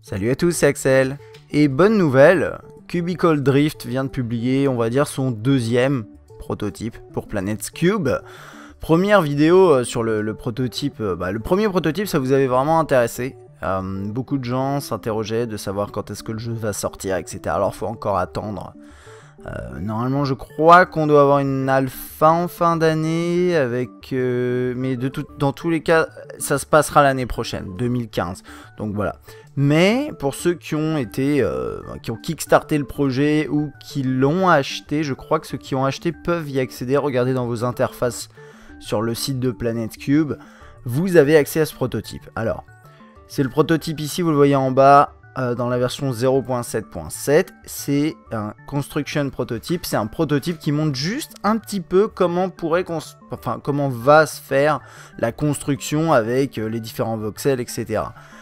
Salut à tous, c'est Axel. Et bonne nouvelle, Cubicle Drift vient de publier, on va dire, son deuxième prototype pour Planets Cube. Première vidéo sur le prototype, le premier prototype, ça vous avait vraiment intéressé. Beaucoup de gens s'interrogeaient de savoir quand est-ce que le jeu va sortir, etc. Alors faut encore attendre. Normalement je crois qu'on doit avoir une alpha en fin d'année avec mais dans tous les cas ça se passera l'année prochaine, 2015. Donc voilà. Mais pour ceux qui ont été qui ont kickstarté le projet ou qui l'ont acheté, je crois que ceux qui ont acheté peuvent y accéder. Regardez dans vos interfaces sur le site de Planet Cube, vous avez accès à ce prototype. Alors, c'est le prototype ici, vous le voyez en bas. Dans la version 0.7.7, c'est un construction prototype, c'est un prototype qui montre juste un petit peu comment comment va se faire la construction avec les différents voxels, etc.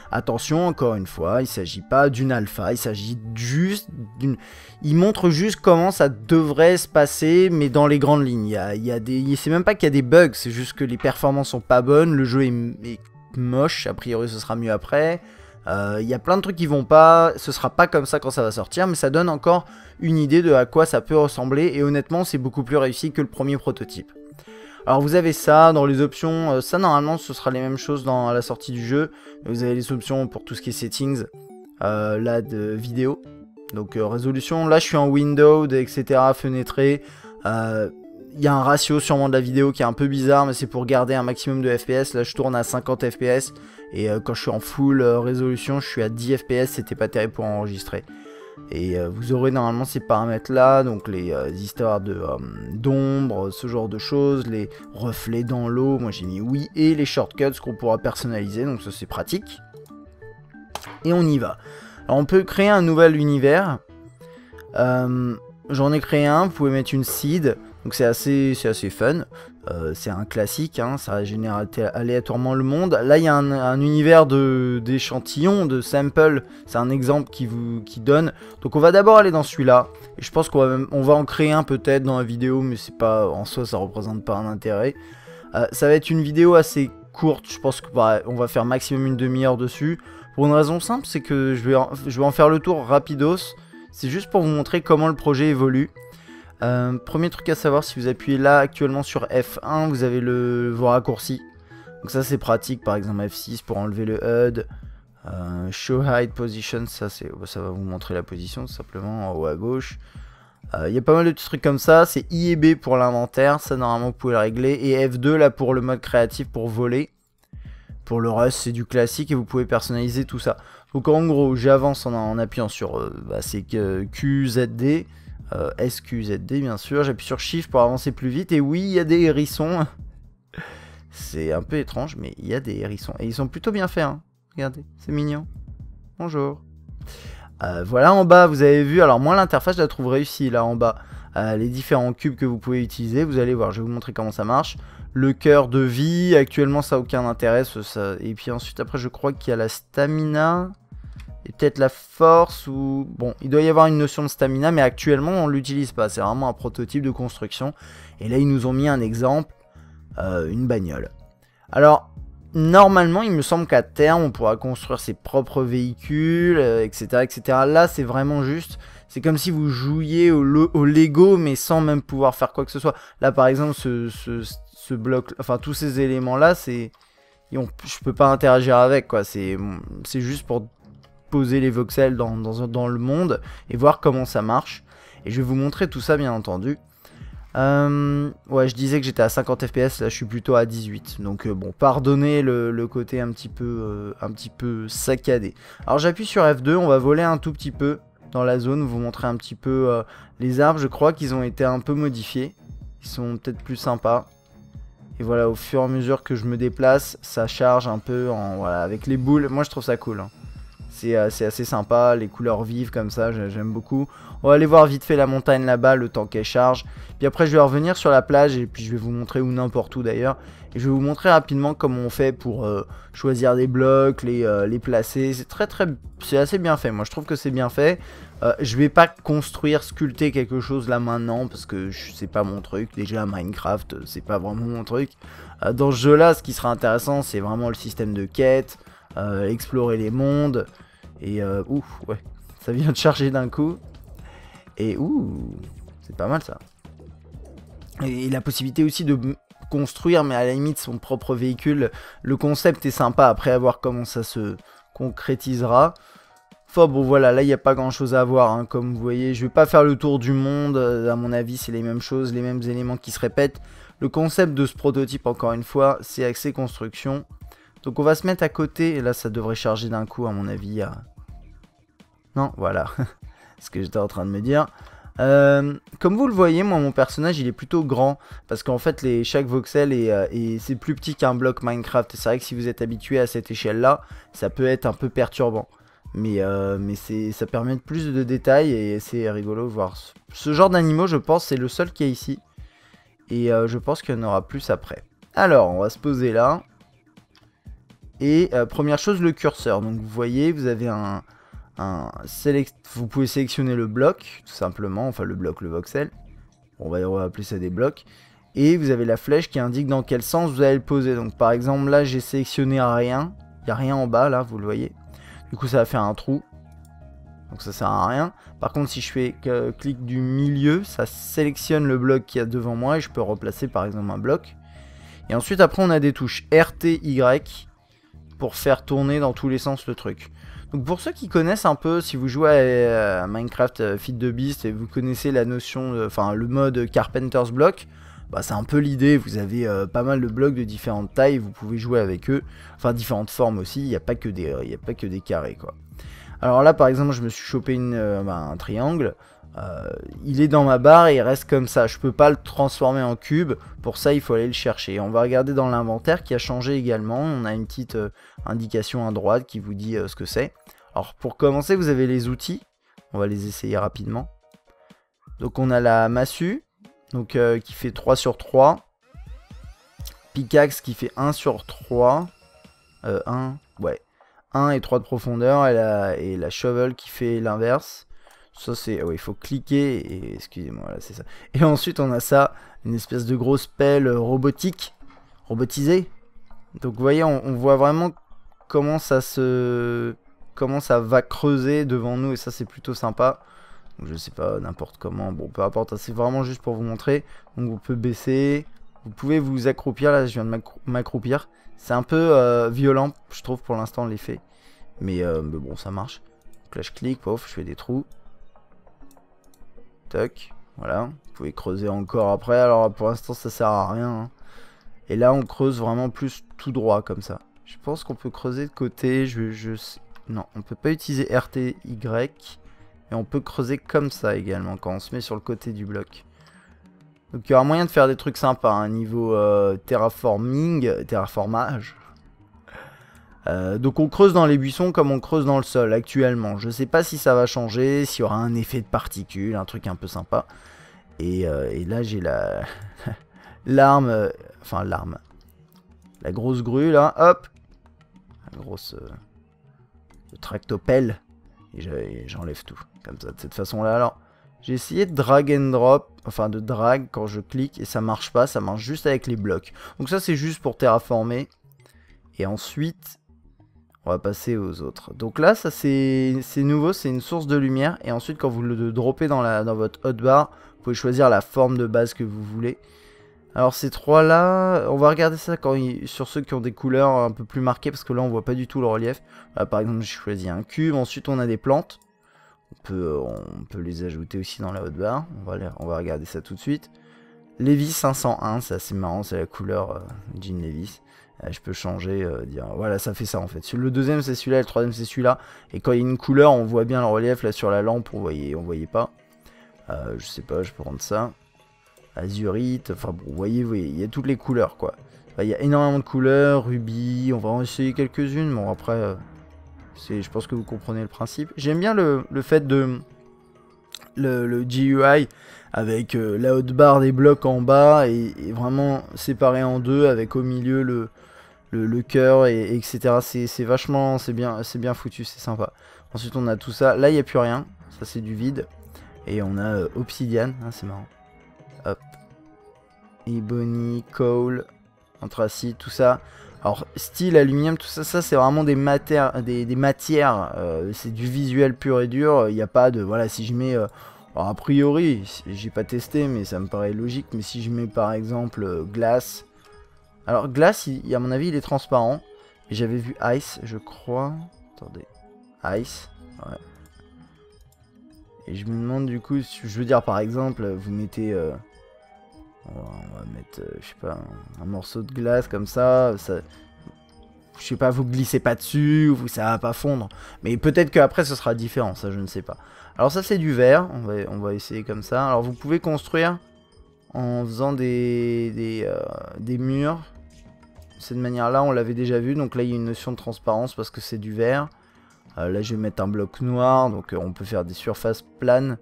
Attention, encore une fois, il ne s'agit pas d'une alpha, il s'agit juste d'une... Il montre juste comment ça devrait se passer, mais dans les grandes lignes. C'est même pas qu'il y a des bugs, c'est juste que les performances sont pas bonnes, le jeu est moche, a priori ce sera mieux après. Il y a plein de trucs qui vont pas, ce sera pas comme ça quand ça va sortir, mais ça donne encore une idée de à quoi ça peut ressembler, et honnêtement c'est beaucoup plus réussi que le premier prototype. Alors vous avez ça dans les options, ça normalement ce sera les mêmes choses à la sortie du jeu. Vous avez les options pour tout ce qui est settings, là de vidéo, donc résolution, là je suis en window, etc, fenêtré. Il y a un ratio sûrement de la vidéo qui est un peu bizarre, mais c'est pour garder un maximum de FPS. Là, je tourne à 50 FPS. Et quand je suis en full résolution, je suis à 10 FPS. C'était pas terrible pour enregistrer. Et vous aurez normalement ces paramètres-là. Donc les histoires d'ombre, ce genre de choses. Les reflets dans l'eau. Moi, j'ai mis oui. Et les shortcuts qu'on pourra personnaliser. Donc ça, c'est pratique. Et on y va. Alors, on peut créer un nouvel univers. J'en ai créé un. Vous pouvez mettre une seed. Donc c'est assez fun, c'est un classique, hein, ça génère aléatoirement le monde. Là il y a un univers d'échantillons, de samples, c'est un exemple qui donne. Donc on va d'abord aller dans celui-là, et je pense qu'on va en créer un peut-être dans la vidéo, mais c'est pas, en soi ça représente pas un intérêt. Ça va être une vidéo assez courte, je pense qu'on va faire maximum une demi-heure dessus. Pour une raison simple, c'est que je vais en faire le tour rapidos, c'est juste pour vous montrer comment le projet évolue. Premier truc à savoir, si vous appuyez là actuellement sur F1, vous avez vos raccourcis. Donc ça c'est pratique, par exemple F6 pour enlever le HUD. Show Hide Position, ça va vous montrer la position tout simplement en haut à gauche. Il y a pas mal de petits trucs comme ça, c'est I et B pour l'inventaire, ça normalement vous pouvez le régler. Et F2 là pour le mode créatif pour voler. Pour le reste c'est du classique et vous pouvez personnaliser tout ça. Donc en gros j'avance en appuyant sur c'est QZD. SQZD bien sûr, j'appuie sur Shift pour avancer plus vite, et oui il y a des hérissons. C'est un peu étrange mais il y a des hérissons, et ils sont plutôt bien faits, hein. Regardez, c'est mignon. Bonjour. Voilà en bas vous avez vu, alors moi l'interface je la trouve réussie là en bas. Les différents cubes que vous pouvez utiliser, vous allez voir, je vais vous montrer comment ça marche. Le cœur de vie, actuellement ça n'a aucun intérêt, et puis ensuite après je crois qu'il y a la stamina. Et peut-être la force ou... Bon, il doit y avoir une notion de stamina, mais actuellement on l'utilise pas. C'est vraiment un prototype de construction. Et là ils nous ont mis un exemple, une bagnole. Alors, normalement il me semble qu'à terme on pourra construire ses propres véhicules, etc., etc. Là c'est vraiment juste... C'est comme si vous jouiez au Lego, mais sans même pouvoir faire quoi que ce soit. Là par exemple, ce bloc... Enfin, tous ces éléments-là, c'est... Je peux pas interagir avec, quoi. C'est juste pour... poser les voxels dans le monde et voir comment ça marche, et je vais vous montrer tout ça bien entendu. Ouais, je disais que j'étais à 50 fps, là je suis plutôt à 18, donc bon, pardonnez le côté un petit peu saccadé. Alors j'appuie sur F2, on va voler un tout petit peu dans la zone, vous montrer un petit peu les arbres. Je crois qu'ils ont été un peu modifiés, ils sont peut-être plus sympas. Et voilà, au fur et à mesure que je me déplace, ça charge un peu voilà, avec les boules. Moi je trouve ça cool, hein. C'est assez sympa, les couleurs vives comme ça, j'aime beaucoup. On va aller voir vite fait la montagne là-bas, le temps qu'elle charge. Puis après je vais revenir sur la plage, et puis je vais vous montrer, ou n'importe où d'ailleurs. Et je vais vous montrer rapidement comment on fait pour choisir des blocs, les placer. C'est assez bien fait, moi je trouve que c'est bien fait. Je vais pas sculpter quelque chose là maintenant, parce que c'est pas mon truc. Déjà Minecraft, c'est pas vraiment mon truc. Dans ce jeu là, ce qui sera intéressant, c'est vraiment le système de quête. Explorer les mondes, Et ouh, ouais, ça vient de charger d'un coup. Et ouh, c'est pas mal ça. Et la possibilité aussi de construire, mais à la limite, son propre véhicule. Le concept est sympa, après à voir comment ça se concrétisera. Enfin bon voilà, là il n'y a pas grand chose à voir, hein, comme vous voyez. Je vais pas faire le tour du monde, à mon avis c'est les mêmes choses, les mêmes éléments qui se répètent. Le concept de ce prototype, encore une fois, c'est axé construction. Donc on va se mettre à côté, et là ça devrait charger d'un coup à mon avis. Non, voilà, ce que j'étais en train de me dire. Comme vous le voyez, moi mon personnage il est plutôt grand, parce qu'en fait chaque voxel c'est plus petit qu'un bloc Minecraft. Et c'est vrai que si vous êtes habitué à cette échelle là, ça peut être un peu perturbant. Mais ça permet de plus de détails et c'est rigolo de voir. Ce genre d'animaux, je pense, c'est le seul qu'il y a ici. Et je pense qu'il y en aura plus après. Alors, on va se poser là. Et première chose, le curseur. Donc vous voyez, vous avez vous pouvez sélectionner le bloc, tout simplement. Enfin, le bloc, le voxel. On va appeler ça des blocs. Et vous avez la flèche qui indique dans quel sens vous allez le poser. Donc par exemple, là, j'ai sélectionné rien. Il n'y a rien en bas, là, vous le voyez. Du coup ça va faire un trou. Donc ça sert à rien. Par contre si je fais clic du milieu, ça sélectionne le bloc qu'il y a devant moi. Et je peux replacer par exemple un bloc. Et ensuite après on a des touches R, T, Y. Pour faire tourner dans tous les sens le truc. Donc pour ceux qui connaissent un peu, si vous jouez à Minecraft Feed the Beast. Et vous connaissez la notion, enfin le mode Carpenter's Block. Bah, c'est un peu l'idée, vous avez pas mal de blocs de différentes tailles, vous pouvez jouer avec eux, enfin différentes formes aussi, il n'y a pas que des carrés quoi. Alors là par exemple je me suis chopé un triangle, il est dans ma barre et il reste comme ça, je peux pas le transformer en cube, pour ça il faut aller le chercher. On va regarder dans l'inventaire qui a changé également, on a une petite indication à droite qui vous dit ce que c'est. Alors pour commencer vous avez les outils, on va les essayer rapidement. Donc on a la massue. Donc qui fait 3 sur 3. Pickaxe qui fait 1 sur 3. 1 et 3 de profondeur. Et la shovel qui fait l'inverse. Ça c'est... Ouais, il faut cliquer. Et excusez-moi, là c'est ça. Et ensuite on a ça. Une espèce de grosse pelle robotique. Robotisée. Donc vous voyez, on voit vraiment comment ça va creuser devant nous. Et ça c'est plutôt sympa. Je sais pas, n'importe comment, bon peu importe, c'est vraiment juste pour vous montrer. Donc vous pouvez baisser, vous pouvez vous accroupir, là je viens de m'accroupir. C'est un peu violent, je trouve pour l'instant l'effet. Mais bon ça marche. Donc là je clique, pof, je fais des trous. Toc, voilà. Vous pouvez creuser encore après, alors pour l'instant ça sert à rien. Hein. Et là on creuse vraiment plus tout droit comme ça. Je pense qu'on peut creuser de côté, non, on peut pas utiliser RTY. Et on peut creuser comme ça également quand on se met sur le côté du bloc. Donc il y aura moyen de faire des trucs sympas, hein, niveau terraformage. Donc on creuse dans les buissons comme on creuse dans le sol actuellement. Je sais pas si ça va changer, s'il y aura un effet de particules, un truc un peu sympa. Et là j'ai l'arme, la grosse grue là, hop. La grosse le tractopelle. Et j'enlève tout, comme ça, de cette façon-là. Alors, j'ai essayé de drag and drop, enfin de drag quand je clique, et ça marche pas, ça marche juste avec les blocs. Donc ça, c'est juste pour terraformer. Et ensuite, on va passer aux autres. Donc là, ça c'est nouveau, c'est une source de lumière. Et ensuite, quand vous le droppez dans votre hotbar, vous pouvez choisir la forme de base que vous voulez. Alors ces trois-là, on va regarder ça sur ceux qui ont des couleurs un peu plus marquées, parce que là on voit pas du tout le relief. Là, par exemple, j'ai choisi un cube, ensuite on a des plantes. On peut les ajouter aussi dans la hotbar. On va regarder ça tout de suite. Levis 501, c'est assez marrant, c'est la couleur Jean Levis. Je peux changer, dire voilà, ça fait ça en fait. Le deuxième c'est celui-là, le troisième c'est celui-là. Et quand il y a une couleur, on voit bien le relief là sur la lampe, on voyait pas. Je sais pas, je peux rendre ça. Azurite, enfin bon, vous voyez, il y a toutes les couleurs quoi. Enfin, il y a énormément de couleurs, rubis, on va en essayer quelques-unes, bon après, je pense que vous comprenez le principe. J'aime bien le fait de le GUI avec la hotbar des blocs en bas et vraiment séparé en deux avec au milieu le cœur et etc. C'est vachement, c'est bien foutu, c'est sympa. Ensuite on a tout ça, là il n'y a plus rien, ça c'est du vide. Et on a obsidian, hein, c'est marrant. Hop. Ebony, coal, anthracite, tout ça. Alors style, aluminium, tout ça, c'est vraiment des matières, c'est du visuel pur et dur. Il n'y a pas de, voilà, si je mets, alors, a priori, j'ai pas testé, mais ça me paraît logique. Mais si je mets par exemple glace, alors glace, à mon avis, il est transparent. Et j'avais vu ice, je crois. Attendez, ice, ouais. Et je me demande du coup, je veux dire par exemple, vous mettez, on va mettre, je sais pas, un morceau de glace comme ça, je sais pas, vous glissez pas dessus, ou ça va pas fondre. Mais peut-être qu'après ce sera différent, ça je ne sais pas. Alors ça c'est du verre, on va essayer comme ça. Alors vous pouvez construire en faisant des murs. De cette manière-là, on l'avait déjà vu, donc là il y a une notion de transparence parce que c'est du verre. Là je vais mettre un bloc noir, donc on peut faire des surfaces planes.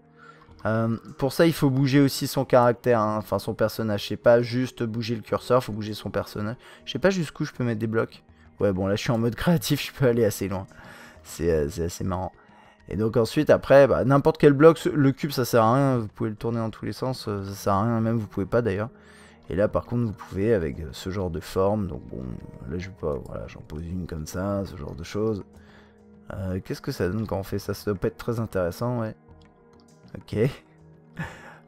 Pour ça il faut bouger aussi son caractère, hein, enfin son personnage. C'est pas juste bouger le curseur, il faut bouger son personnage. Je sais pas jusqu'où je peux mettre des blocs. Ouais bon là je suis en mode créatif, je peux aller assez loin. C'est assez marrant. Et donc ensuite après, bah, n'importe quel bloc, le cube ça sert à rien, vous pouvez le tourner dans tous les sens, ça sert à rien, même vous pouvez pas d'ailleurs. Et là par contre vous pouvez avec ce genre de forme, donc bon là je vais pas, voilà j'en pose une comme ça, ce genre de choses. Qu'est-ce que ça donne quand on fait ça? Ça doit pas être très intéressant, ouais. Ok.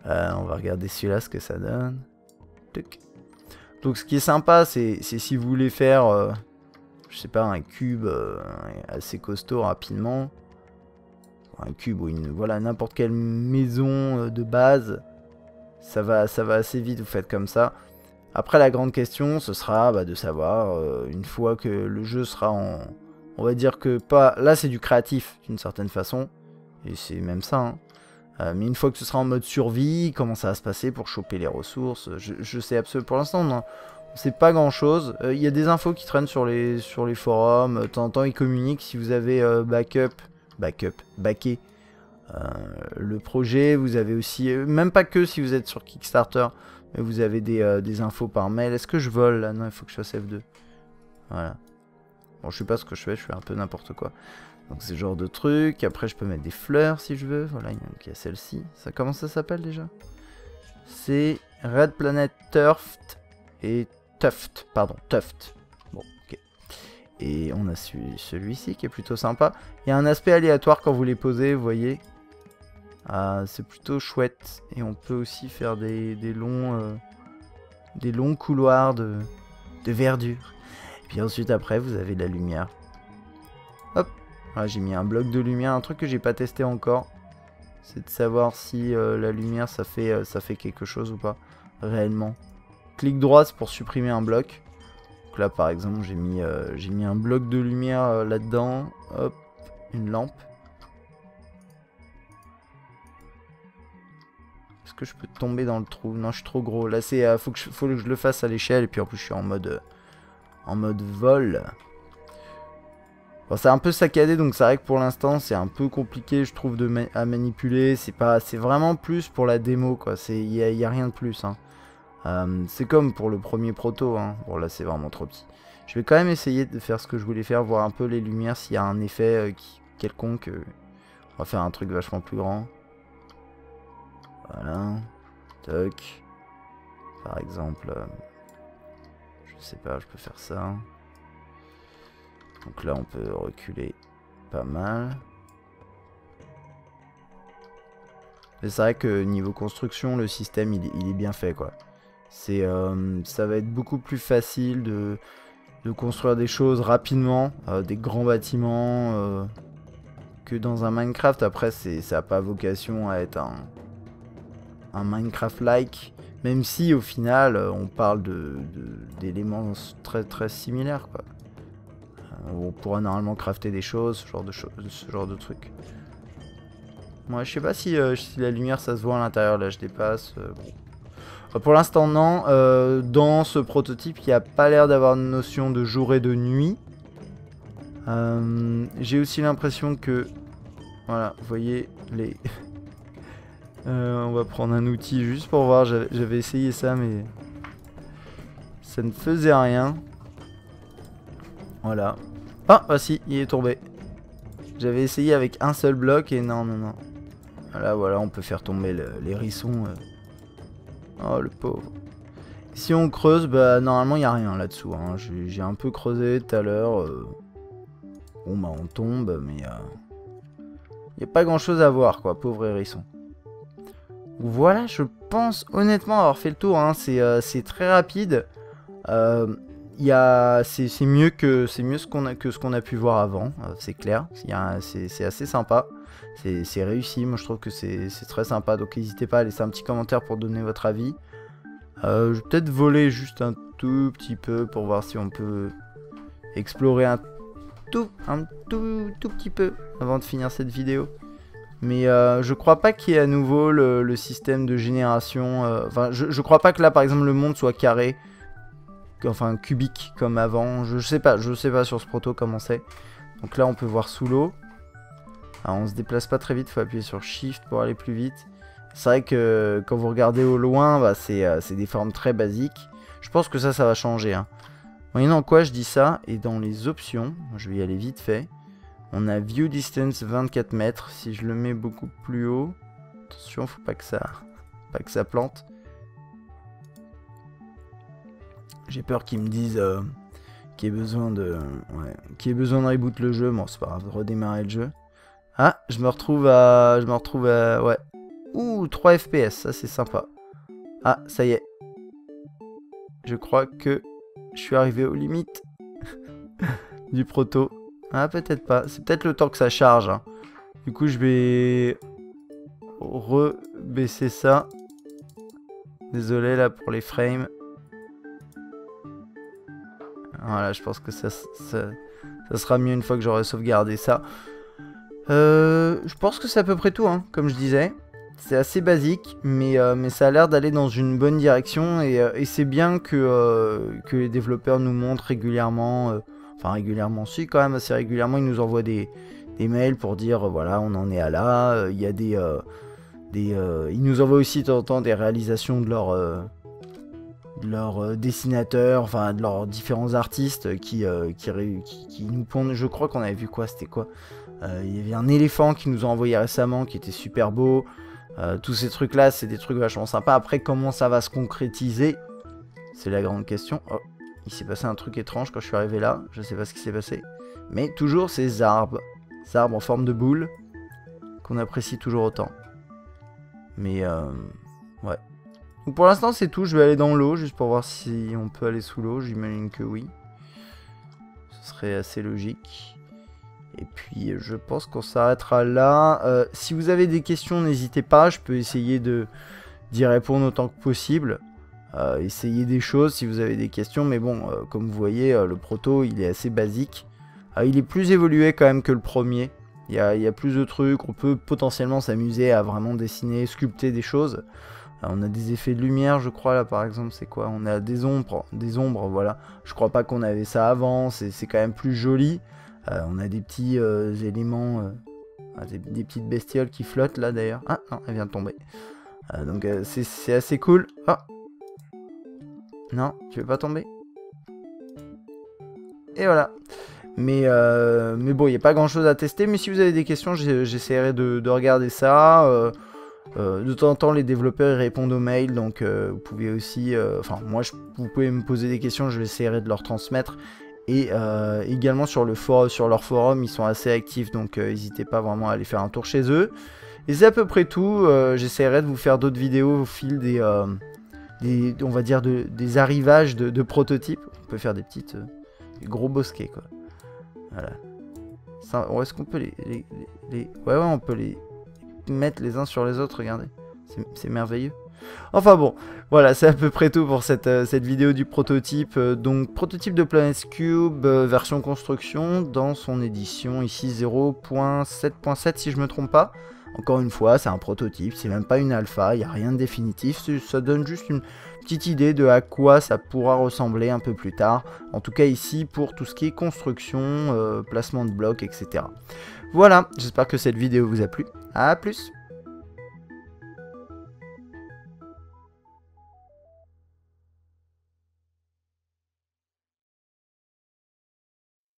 On va regarder celui-là, ce que ça donne. Tuc. Donc ce qui est sympa, c'est si vous voulez faire, je sais pas, un cube assez costaud rapidement. Un cube ou une, voilà, n'importe quelle maison de base. Ça va assez vite, vous faites comme ça. Après la grande question, ce sera de savoir, une fois que le jeu sera en... On va dire que pas... Là c'est du créatif d'une certaine façon. Et c'est même ça, hein. Mais une fois que ce sera en mode survie, comment ça va se passer pour choper les ressources, je sais absolument. Pour l'instant, on sait pas grand chose. Il y a des infos qui traînent sur les forums. De temps en temps, ils communiquent si vous avez backé le projet. Vous avez aussi, même pas que si vous êtes sur Kickstarter, mais vous avez des infos par mail. Est-ce que je vole là? Non, il faut que je fasse F2. Voilà. Bon, je sais pas ce que je fais un peu n'importe quoi. Donc c'est ce genre de truc. Après je peux mettre des fleurs si je veux. Voilà, il y a celle-ci. Ça, comment ça s'appelle déjà? C'est Red Planet Tuft et Tuft. Pardon, Tuft. Bon, ok. Et on a celui-ci qui est plutôt sympa. Il y a un aspect aléatoire quand vous les posez, vous voyez. C'est plutôt chouette. Et on peut aussi faire des longs couloirs de verdure. Et puis ensuite après vous avez de la lumière. Hop. Voilà, j'ai mis un bloc de lumière, un truc que j'ai pas testé encore. C'est de savoir si la lumière ça fait quelque chose ou pas réellement. Clic droit c'est pour supprimer un bloc. Donc là par exemple j'ai mis un bloc de lumière là-dedans. Hop, une lampe. Est-ce que je peux tomber dans le trou? Non, je suis trop gros. Là c'est faut que je le fasse à l'échelle et puis en plus je suis en mode vol. Bon, c'est un peu saccadé, donc c'est vrai que pour l'instant c'est un peu compliqué, je trouve, à manipuler. C'est vraiment plus pour la démo, quoi. Il y a rien de plus, hein. C'est comme pour le premier proto, hein. Bon là c'est vraiment trop petit. Je vais quand même essayer de faire ce que je voulais faire, voir un peu les lumières, s'il y a un effet quelconque. On va faire un truc vachement plus grand. Voilà. Toc. Par exemple, je sais pas, je peux faire ça. Donc là on peut reculer pas mal. Mais c'est vrai que niveau construction le système il est bien fait quoi. Ça va être beaucoup plus facile de construire des choses rapidement, des grands bâtiments que dans un Minecraft. Après ça n'a pas vocation à être un Minecraft-like. Même si au final on parle d'éléments très très similaires quoi. On pourra normalement crafter des choses, ce genre de trucs. Moi, je sais pas si la lumière ça se voit à l'intérieur. Là, je dépasse. Bon. Pour l'instant, non. Dans ce prototype, il n'y a pas l'air d'avoir une notion de jour et de nuit. J'ai aussi l'impression que... Voilà, vous voyez les... on va prendre un outil juste pour voir. J'avais essayé ça, mais... ça ne faisait rien. Voilà. Ah, bah si, il est tombé. J'avais essayé avec un seul bloc et non. Là, voilà, on peut faire tomber les hérissons. Oh, le pauvre. Si on creuse, bah normalement il n'y a rien là-dessous. Hein. J'ai un peu creusé tout à l'heure. Bon bah on tombe, mais il n'y a pas grand-chose à voir quoi, pauvre hérisson. Voilà, je pense honnêtement avoir fait le tour. Hein. C'est très rapide. C'est mieux que ce qu'on a pu voir avant, c'est clair. C'est assez sympa. C'est réussi, moi je trouve que c'est très sympa. Donc n'hésitez pas à laisser un petit commentaire pour donner votre avis. Je vais peut-être voler juste un tout petit peu pour voir si on peut explorer un tout petit peu avant de finir cette vidéo. Mais je crois pas qu'il y ait à nouveau le système de génération. Enfin, je crois pas que là par exemple le monde soit carré. Enfin cubique comme avant. Je sais pas sur ce proto comment c'est. Donc là on peut voir sous l'eau. On se déplace pas très vite, faut appuyer sur Shift pour aller plus vite. C'est vrai que quand vous regardez au loin, bah, c'est des formes très basiques. Je pense que ça va changer. Hein. Moyennant quoi je dis ça, et dans les options, je vais y aller vite fait. On a View Distance 24 mètres. Si je le mets beaucoup plus haut, attention, faut pas que ça plante. J'ai peur qu'ils me disent qu'il y ait besoin de reboot le jeu. Bon, c'est pas grave, de redémarrer le jeu. Ah, je me retrouve à ouais. Ouh, 3 FPS, ça c'est sympa. Ah, ça y est. Je crois que je suis arrivé aux limites du proto. Ah, peut-être pas. C'est peut-être le temps que ça charge. Hein. Du coup, je vais rebaisser ça. Désolé là pour les frames. Voilà, je pense que ça sera mieux une fois que j'aurai sauvegardé ça. Je pense que c'est à peu près tout, hein, comme je disais. C'est assez basique, mais ça a l'air d'aller dans une bonne direction. Et c'est bien que les développeurs nous montrent régulièrement... enfin régulièrement, si quand même assez régulièrement, ils nous envoient des mails pour dire, voilà, on en est à là. Il y a ils nous envoient aussi de temps en temps des réalisations de leurs dessinateurs, enfin de leurs différents artistes qui nous pondent. Je crois qu'on avait vu quoi, c'était quoi? Il y avait un éléphant qui nous a envoyé récemment qui était super beau. Tous ces trucs là c'est des trucs vachement sympas. Après comment ça va se concrétiser, c'est la grande question. Oh, il s'est passé un truc étrange quand je suis arrivé là, je sais pas ce qui s'est passé. Mais toujours ces arbres en forme de boule qu'on apprécie toujours autant. Mais ouais. Donc pour l'instant c'est tout, je vais aller dans l'eau juste pour voir si on peut aller sous l'eau, j'imagine que oui. Ce serait assez logique. Et puis je pense qu'on s'arrêtera là. Si vous avez des questions, n'hésitez pas, je peux essayer d'y répondre autant que possible. Essayez des choses si vous avez des questions, mais bon, comme vous voyez, le proto il est assez basique. Il est plus évolué quand même que le premier. Il y a plus de trucs, on peut potentiellement s'amuser à vraiment dessiner, sculpter des choses. On a des effets de lumière, je crois, là par exemple, c'est quoi? On a des ombres, voilà. Je crois pas qu'on avait ça avant, c'est quand même plus joli. On a des petits éléments, des petites bestioles qui flottent là d'ailleurs. Ah non, elle vient de tomber. Donc c'est assez cool. Ah non, tu veux pas tomber? Et voilà. Mais bon, il n'y a pas grand chose à tester. Mais si vous avez des questions, j'essaierai de regarder ça. De temps en temps, les développeurs ils répondent aux mails. Donc vous pouvez aussi... Enfin, moi, vous pouvez me poser des questions. Je vais essayer de leur transmettre. Et également sur leur forum, ils sont assez actifs. Donc n'hésitez pas vraiment à aller faire un tour chez eux. Et c'est à peu près tout. J'essaierai de vous faire d'autres vidéos au fil on va dire des arrivages de prototypes. On peut faire des gros bosquets quoi. Voilà. Est-ce qu'on peut ouais, on peut les mettre les uns sur les autres, regardez. C'est merveilleux. Enfin bon, voilà, c'est à peu près tout pour cette vidéo du prototype. Donc, prototype de Planets Cube, version construction, dans son édition ici 0.7.7 si je me trompe pas. Encore une fois, c'est un prototype, c'est même pas une alpha, il n'y a rien de définitif, ça donne juste une petite idée de à quoi ça pourra ressembler un peu plus tard. En tout cas ici, pour tout ce qui est construction, placement de blocs, etc. Voilà, j'espère que cette vidéo vous a plu. À plus!